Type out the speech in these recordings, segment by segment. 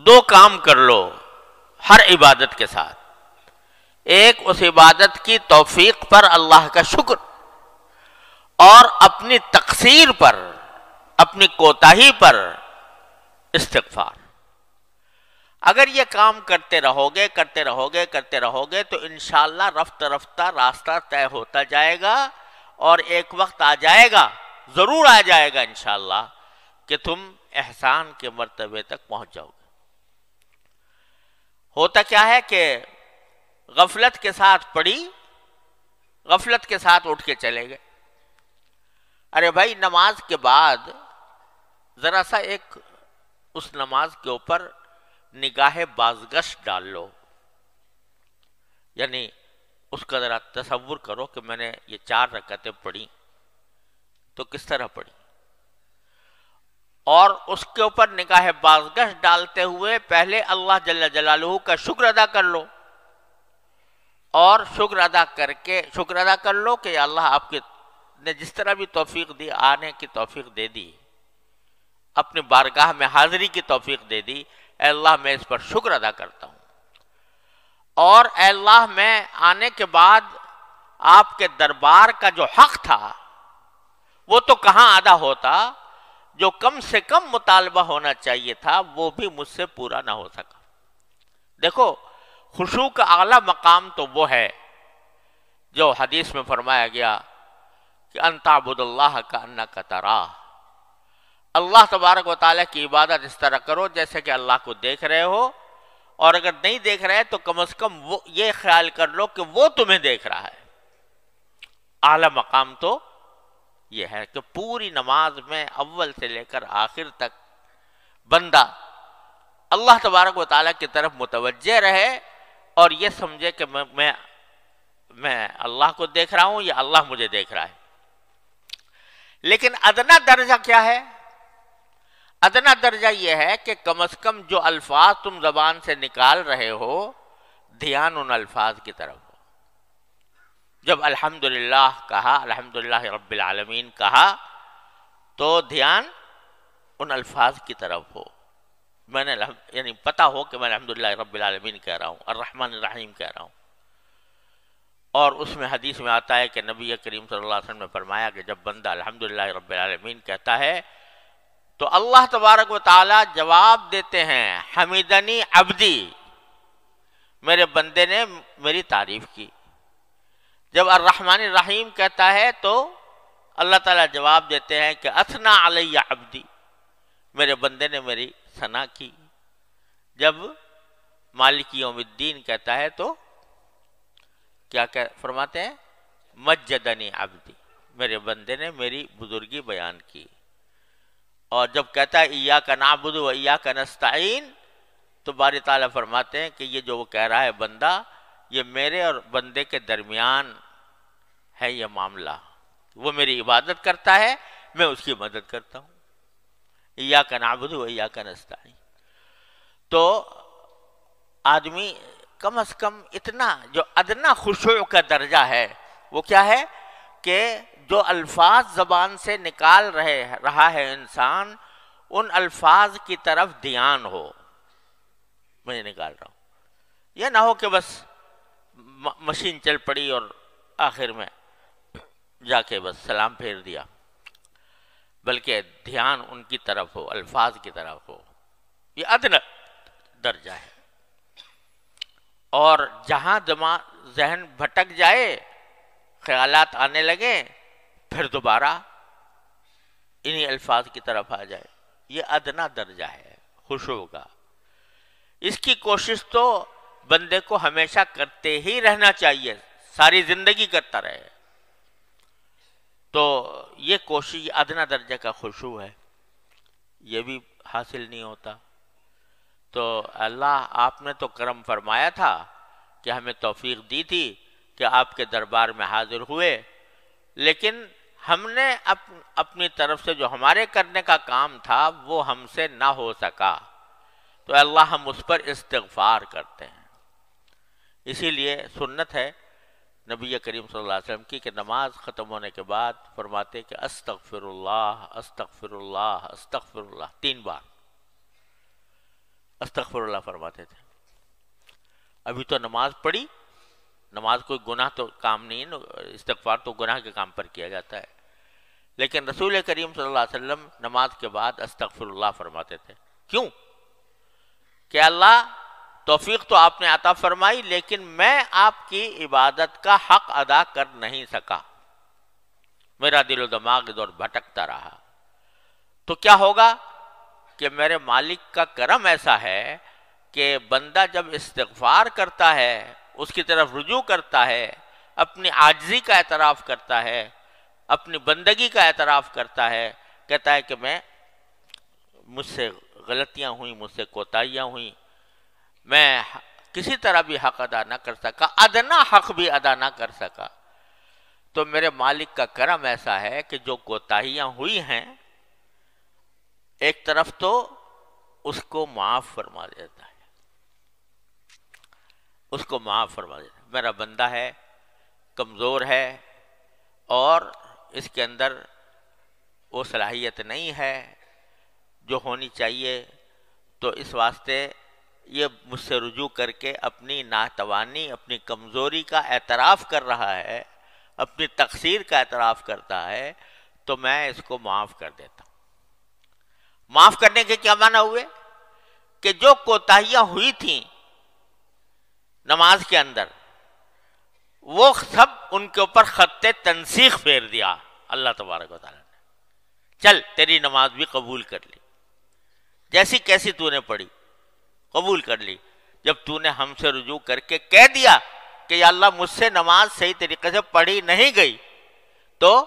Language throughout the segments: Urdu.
دو کام کر لو ہر عبادت کے ساتھ. ایک اس عبادت کی توفیق پر اللہ کا شکر اور اپنی تقصیر پر اپنی کوتاہی پر استغفار. اگر یہ کام کرتے رہو گے تو انشاءاللہ رفتہ رفتہ راستہ طے ہوتا جائے گا اور ایک وقت آ جائے گا، ضرور آ جائے گا انشاءاللہ کہ تم احسان کے مرتبے تک پہنچ جاؤ گے. ہوتا کیا ہے کہ غفلت کے ساتھ پڑھی، غفلت کے ساتھ اٹھ کے چلے گئے. ارے بھائی نماز کے بعد ذرا سا ایک اس نماز کے اوپر نگاہ بازگشت ڈال لو. یعنی اس کا ذرا تصور کرو کہ میں نے یہ 4 رکعتیں پڑھی تو کس طرح پڑھی، اور اس کے اوپر نگاہ بازگشت ڈالتے ہوئے پہلے اللہ جل جلالہ کا شکر ادا کر لو، اور شکر ادا کر لو کہ اللہ آپ کے نے جس طرح بھی توفیق دی، آنے کی توفیق دے دی، اپنی بارگاہ میں حاضری کی توفیق دے دی، اے اللہ میں اس پر شکر ادا کرتا ہوں. اور اے اللہ میں آنے کے بعد آپ کے دربار کا جو حق تھا وہ تو کہاں ادا ہوتا، جو کم سے کم مطالبہ ہونا چاہیے تھا وہ بھی مجھ سے پورا نہ ہو سکا. دیکھو خشوع کا اعلیٰ مقام تو وہ ہے جو حدیث میں فرمایا گیا کہ ان تعبد اللہ کأنک تراہ. اللہ تبارک و تعالیٰ کی عبادت اس طرح کرو جیسے کہ اللہ کو دیکھ رہے ہو، اور اگر نہیں دیکھ رہے تو کم از کم وہ یہ خیال کر لو کہ وہ تمہیں دیکھ رہا ہے. اعلیٰ مقام تو یہ ہے کہ پوری نماز میں اول سے لے کر آخر تک بندہ اللہ تبارک و تعالیٰ کی طرف متوجہ رہے اور یہ سمجھے کہ میں اللہ کو دیکھ رہا ہوں یا اللہ مجھے دیکھ رہا ہے. لیکن ادنا درجہ کیا ہے؟ ادنا درجہ یہ ہے کہ کم از کم جو الفاظ تم زبان سے نکال رہے ہو دھیان ان الفاظ کی طرف ہو. جب الحمدللہ کہا، الحمدللہ رب العالمین کہا، تو دھیان ان الفاظ کی طرف ہو. میں نے یعنی پتا ہو کہ میں الحمدللہ رب العالمین کہہ رہا ہوں، الرحمن الرحیم کہہ رہا ہوں. اور اس میں حدیث میں آتا ہے کہ نبی کریم صلی اللہ علیہ وسلم نے فرمایا کہ جب بندہ الحمدللہ رب العالمین کہتا ہے تو اللہ تبارک و تعالی جواب دیتے ہیں حمیدنی عبدی، میرے بندے نے میری تعریف کی. جب الرحمن الرحیم کہتا ہے تو اللہ تعالیٰ جواب دیتے ہیں کہ اثنا علی عبدی، میرے بندے نے میری ثنا کی. جب مالک یوم الدین کہتا ہے تو کیا فرماتے ہیں؟ مجدنی عبدی، میرے بندے نے میری بزرگی بیان کی. اور جب کہتا ہے ایاک نعبد و ایاک نستعین تو باری تعالیٰ فرماتے ہیں کہ یہ جو وہ کہہ رہا ہے بندہ، یہ میرے اور بندے کے درمیان ہے یہ معاملہ. وہ میری عبادت کرتا ہے، میں اس کی مدد کرتا ہوں. ایاک نعبد و ایاک نستعین. تو آدمی کم از کم اتنا جو ادنا خشوع کا درجہ ہے وہ کیا ہے کہ جو الفاظ زبان سے نکال رہا ہے انسان، ان الفاظ کی طرف دھیان ہو. میں نکال رہا ہوں، یہ نہ ہو کہ بس مشین چل پڑی اور آخر میں جا کے بس سلام پھیر دیا، بلکہ دھیان ان کی طرف ہو، الفاظ کی طرف ہو. یہ ادنا درجہ ہے. اور جہاں ذہن بھٹک جائے، خیالات آنے لگیں، پھر دوبارہ انہی الفاظ کی طرف آ جائے. یہ ادنا درجہ ہے خشوع کا. اس کی کوشش تو بندے کو ہمیشہ کرتے ہی رہنا چاہیے، ساری زندگی کرتا رہے. تو یہ کوشش ادنا درجہ کا خشوع ہے، یہ بھی حاصل نہیں ہوتا. تو اللہ آپ نے تو کرم فرمایا تھا کہ ہمیں توفیق دی تھی کہ آپ کے دربار میں حاضر ہوئے، لیکن ہم نے اپنی طرف سے جو ہمارے کرنے کا کام تھا وہ ہم سے نہ ہو سکا. تو اللہ ہم اس پر استغفار کرتے ہیں. اسی لیے سنت ہے نبی کریم صلی اللہ علیہ وسلم کی کہ نماز ختم ہونے کے بعد فرماتے کہ استغفر اللہ استغفر اللہ استغفر اللہ 3 بار. استغفر اللہ فرماتے تھے. ابھی تو نماز پڑھی، نماز کوئی گناہ تو کام نہیں ہے، استغفار تو گناہ کے کام پر کیا جاتا ہے، لیکن رسول کریم صلی اللہ علیہ وسلم نماز کے بعد استغفر اللہ فرماتے تھے. کیوں؟ کہ اللہ توفیق تو آپ نے عطا فرمائی، لیکن میں آپ کی عبادت کا حق ادا کر نہیں سکا، میرا دل و دماغ ادھر بھٹکتا رہا. تو کیا ہوگا کہ میرے مالک کا کرم ایسا ہے کہ بندہ جب استغفار کرتا ہے، اس کی طرف رجوع کرتا ہے، اپنی عاجزی کا اعتراف کرتا ہے، اپنی بندگی کا اعتراف کرتا ہے، کہتا ہے کہ مجھ سے غلطیاں ہوئیں، مجھ سے کوتاہیاں ہوئیں، میں کسی طرح بھی حق ادا نہ کر سکا، ادنا حق بھی ادا نہ کر سکا، تو میرے مالک کا کرم ایسا ہے کہ جو کوتاہیاں ہوئی ہیں ایک طرف تو اس کو معاف فرما دیتا ہے، اس کو معاف فرما دیتا ہے. میرا بندہ ہے، کمزور ہے، اور اس کے اندر وہ صلاحیت نہیں ہے جو ہونی چاہیے، تو اس واسطے یہ مجھ سے رجوع کر کے اپنی ناتوانی، اپنی کمزوری کا اعتراف کر رہا ہے، اپنی تقصیر کا اعتراف کرتا ہے، تو میں اس کو معاف کر دیتا ہوں. معاف کرنے کے کیا معنی ہوئے؟ کہ جو کوتاہیاں ہوئی تھیں نماز کے اندر، وہ سب ان کے اوپر خط تنسیخ پھیر دیا اللہ تبارک و تعالیٰ نے. چل تیری نماز بھی قبول کر لی، جیسی کیسی تو نے پڑھی قبول کر لی. جب تو نے ہم سے رجوع کر کے کہہ دیا کہ یا اللہ مجھ سے نماز صحیح طریقے سے پڑھی نہیں گئی، تو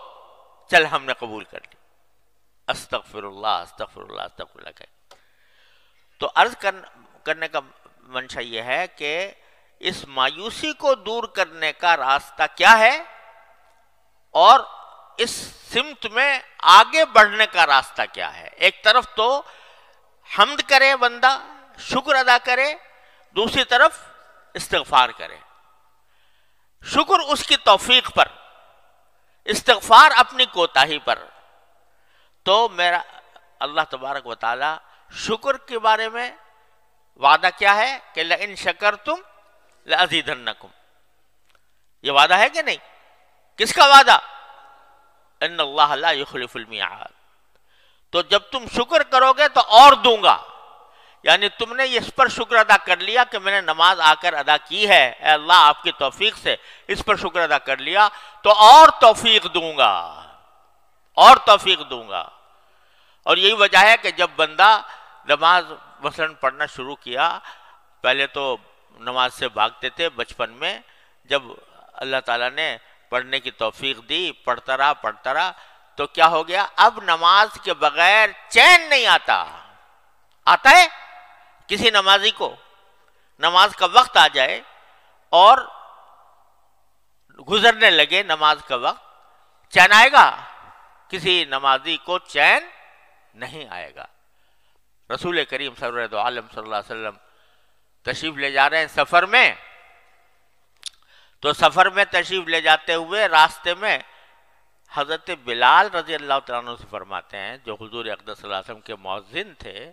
چل ہم نے قبول کر لی. استغفر اللہ استغفر اللہ استغفر اللہ کہے. تو عرض کرنے کا منشا یہ ہے کہ اس مایوسی کو دور کرنے کا راستہ کیا ہے، اور اس سمت میں آگے بڑھنے کا راستہ کیا ہے. ایک طرف تو حمد کرے بندہ، شکر ادا کرے، دوسری طرف استغفار کرے. شکر اس کی توفیق پر، استغفار اپنی کوتاہی پر. تو میرا اللہ تبارک و تعالی شکر کے بارے میں وعدہ کیا ہے کہ لئن شکرتم لأزیدنکم. یہ وعدہ ہے کہ نہیں؟ کس کا وعدہ؟ ان اللہ لا یخلف المیعاد. تو جب تم شکر کرو گے تو اور دوں گا. یعنی تم نے اس پر شکر ادا کر لیا کہ میں نے نماز آ کر ادا کی ہے، اے اللہ آپ کی توفیق سے اس پر شکر ادا کر لیا، تو اور توفیق دوں گا، اور توفیق دوں گا. اور یہی وجہ ہے کہ جب بندہ نماز مثلاً پڑھنا شروع کیا، پہلے تو نماز سے بھاگتے تھے بچپن میں، جب اللہ تعالیٰ نے پڑھنے کی توفیق دی، پڑھتا رہا، تو کیا ہو گیا؟ اب نماز کے بغیر چین نہیں آتا. آتا ہے کسی نمازی کو نماز کا وقت آ جائے اور گزرنے لگے نماز کا وقت، چین آئے گا؟ کسی نمازی کو چین نہیں آئے گا. رسول کریم سرورد عالم صلی اللہ علیہ وسلم تشریف لے جا رہے ہیں سفر میں، تو سفر میں تشریف لے جاتے ہوئے راستے میں حضرت بلال رضی اللہ تعالیٰ عنہ سے فرماتے ہیں، جو حضور اقدس صلی اللہ علیہ وسلم کے مؤذن تھے،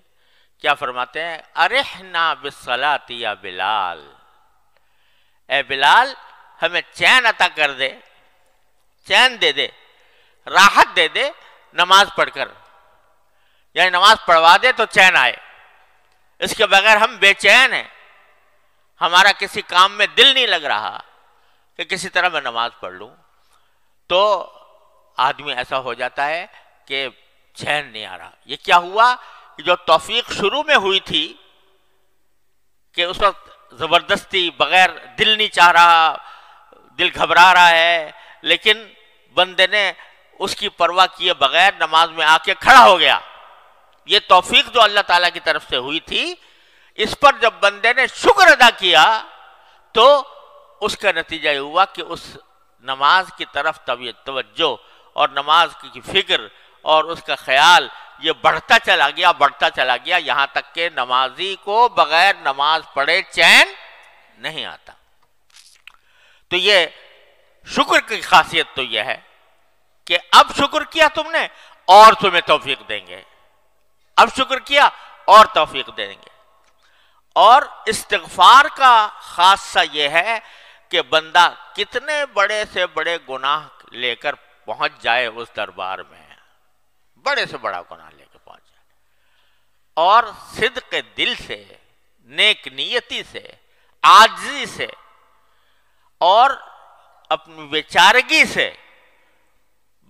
کیا فرماتے ہیں؟ ارحنا بالصلاۃ یا بلال، اے بلال ہمیں چین عطا کر دے، چین دے دے، راحت دے دے نماز پڑھ کر. یعنی نماز پڑھوا دے تو چین آئے، اس کے بغیر ہم بے چین ہیں، ہمارا کسی کام میں دل نہیں لگ رہا کہ کسی طرح میں نماز پڑھ لوں. تو آدمی ایسا ہو جاتا ہے کہ چین نہیں آ رہا. یہ کیا ہوا کہ جو توفیق شروع میں ہوئی تھی کہ اس وقت زبردستی بغیر دل نہیں چاہ رہا، دل گھبرا رہا ہے، لیکن بندے نے اس کی پرواہ کیے بغیر نماز میں آ کے کھڑا ہو گیا. یہ توفیق جو اللہ تعالیٰ کی طرف سے ہوئی تھی، اس پر جب بندے نے شکر ادا کیا تو اس کا نتیجہ یہ ہوا کہ اس نماز کی طرف توجہ اور نماز کی فکر اور اس کا خیال یہ بڑھتا چلا گیا یہاں تک کہ نمازی کو بغیر نماز پڑھے چین نہیں آتا. تو یہ شکر کی خاصیت تو یہ ہے کہ اب شکر کیا تم نے اور تمہیں توفیق دیں گے، اب شکر کیا اور توفیق دیں گے. اور استغفار کا خاصہ یہ ہے کہ بندہ کتنے بڑے سے بڑے گناہ لے کر پہنچ جائے اس دربار میں، بڑے سے بڑا گناہ لے کے پہنچ جائے، اور صدق دل سے، نیک نیتی سے، عاجزی سے اور اپنی بیچارگی سے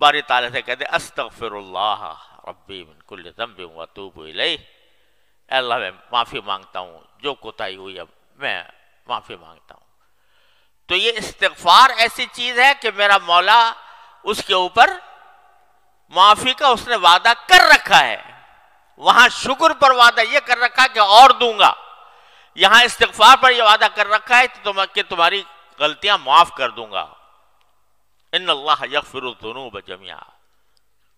باری تعالیٰ سے کہتے استغفر اللہ ربی من کل ذنب واتوب الیہ، اے اللہ میں معافی مانگتا ہوں، جو کوتاہی ہوئی ہے میں معافی مانگتا ہوں۔ تو یہ استغفار ایسی چیز ہے کہ میرا مولا اس کے اوپر معافی کا اس نے وعدہ کر رکھا ہے، وہاں شکر پر وعدہ یہ کر رکھا ہے کہ اور دوں گا، یہاں استغفار پر یہ وعدہ کر رکھا ہے کہ تمہاری غلطیاں معاف کر دوں گا۔ ان اللہ یغفر الذنوب جميعا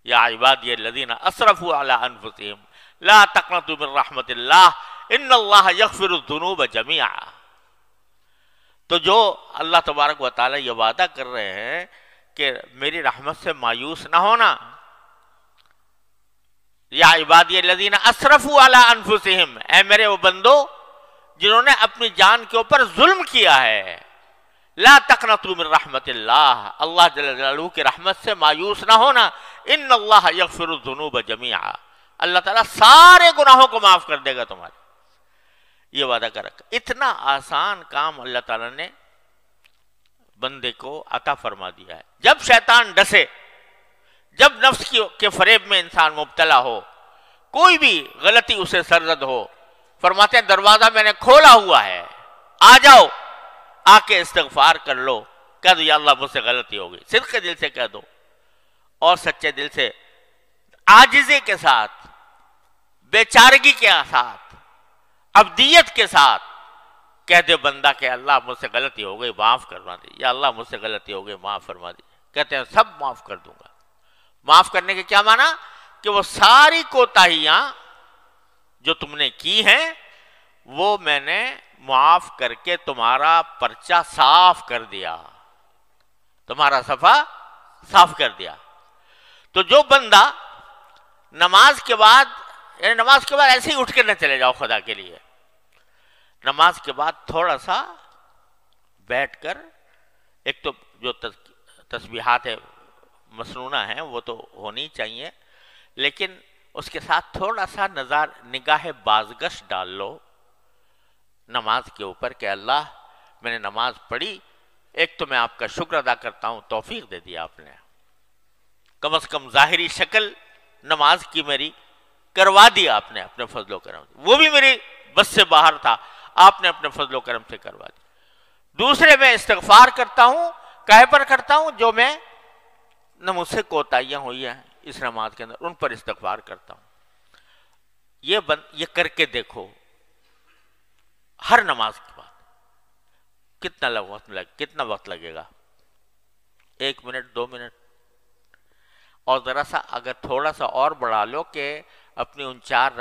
یا عبادی الذین اسرفوا علی انفسهم لا تقنطوا من رحمت اللہ ان اللہ یغفر الذنوب جميعا۔ تو جو اللہ تبارک و تعالی یہ وعدہ کر رہے ہیں کہ میری رحمت سے مایوس نہ ہونا، یا عبادی الذین اسرفوا علی انفسهم، اے میرے وہ بندو جنہوں نے اپنی جان کے اوپر ظلم کیا ہے، لا تقنطوا من رحمت اللہ، اللہ جل جلالہ کی رحمت سے مایوس نہ ہونا، ان اللہ یغفر الذنوب جميعا، اللہ تعالیٰ سارے گناہوں کو معاف کر دے گا تمہارے، یہ وعدہ کر رکھا۔ اتنا آسان کام اللہ تعالیٰ نے بندے کو عطا فرما دیا ہے۔ جب شیطان ڈسے، جب نفس کے فریب میں انسان مبتلا ہو، کوئی بھی غلطی اسے سرزد ہو، فرماتے ہیں دروازہ میں نے کھولا ہوا ہے، آ جاؤ، آ کے استغفار کر لو، کہہ دو یا اللہ مجھ سے غلطی ہو گئی، صدق دل سے کہہ دو اور سچے دل سے، عاجزی کے ساتھ، بیچارگی کے ساتھ، عبدیت کے ساتھ کہہ دے بندہ کہ اللہ مجھ سے غلطی ہو گئی معاف کروا دی، یا اللہ مجھ سے غلطی ہو گئی معاف فرما دی، کہتے ہیں سب معاف کر دوں گا۔ معاف کرنے کے کیا معنی؟ کہ وہ ساری کوتاہیاں جو تم نے کی ہیں وہ میں نے معاف کر کے تمہارا پرچہ صاف کر دیا، تمہارا صفحہ صاف کر دیا۔ تو جو بندہ نماز کے بعد، یعنی نماز کے بعد ایسے ہی اٹھ کے نہ چلے جاؤ خدا کے لیے، نماز کے بعد تھوڑا سا بیٹھ کر، ایک تو جو تسبیحات مسنونہ ہیں وہ تو ہونی چاہیے، لیکن اس کے ساتھ تھوڑا سا نگاہ بازگشت ڈال لو نماز کے اوپر کہ اللہ میں نے نماز پڑھی، ایک تو میں آپ کا شکر ادا کرتا ہوں، توفیق دے دیا آپ نے، کم از کم ظاہری شکل نماز کی میری کروا دی آپ نے اپنے فضل و کرم سے، وہ بھی میری بس سے باہر تھا، آپ نے اپنے فضل و کرم سے کروا دی۔ دوسرے میں استغفار کرتا ہوں، کہے پر کرتا ہوں جو میں نہ مجھ سے کوتاہیاں ہوئی ہیں اس نماز کے اندر، ان پر استغفار کرتا ہوں۔ یہ کر کے دیکھو ہر نماز کے بعد کتنا وقت لگے گا، 1 منٹ 2 منٹ، اور ذرا سا اگر تھوڑا سا اور بڑھا لو کہ اپنی ان 4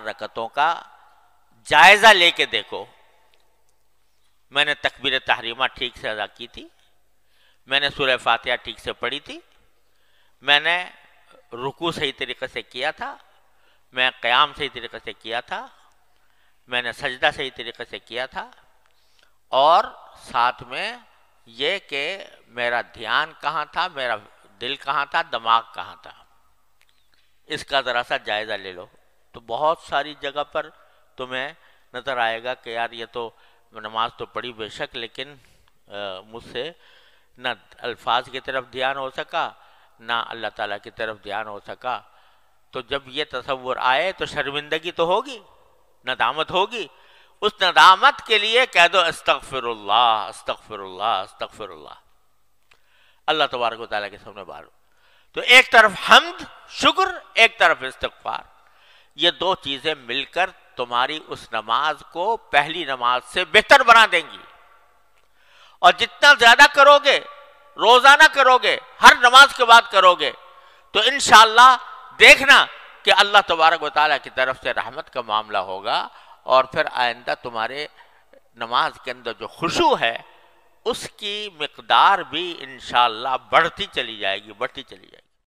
رکعتوں کا جائزہ لے کے دیکھو، میں نے تکبیر تحریمہ ٹھیک سے ادا کی تھی، میں نے سورہ فاتحہ ٹھیک سے پڑھی تھی، میں نے رکوع صحیح طریقے سے کیا تھا، میں قیام صحیح طریقے سے کیا تھا، میں نے سجدہ صحیح طریقے سے کیا تھا، اور ساتھ میں یہ کہ میرا دھیان کہاں تھا، میرا دل کہاں تھا، دماغ کہاں تھا، اس کا ذرا سا جائزہ لے لو، تو بہت ساری جگہ پر تمہیں نظر آئے گا کہ یار یہ تو نماز تو پڑھی بے شک، لیکن مجھ سے نہ الفاظ کی طرف دھیان ہو سکا، نہ اللہ تعالیٰ کی طرف دھیان ہو سکا۔ تو جب یہ تصور آئے تو شرمندگی تو ہوگی، ندامت ہوگی، اس ندامت کے لیے کہہ دو استغفر اللہ استغفر اللہ استغفر اللہ، اللہ تبارک و تعالیٰ کے سامنے بارو۔ تو ایک طرف حمد شکر، ایک طرف استغفار، یہ 2 چیزیں مل کر تمہاری اس نماز کو پہلی نماز سے بہتر بنا دیں گی، اور جتنا زیادہ کرو گے، روزانہ کرو گے، ہر نماز کے بعد کرو گے، تو انشاءاللہ دیکھنا کہ اللہ تبارک و تعالیٰ کی طرف سے رحمت کا معاملہ ہوگا، اور پھر آئندہ تمہارے نماز کے اندر جو خشوع ہے اس کی مقدار بھی انشاءاللہ بڑھتی چلی جائے گی،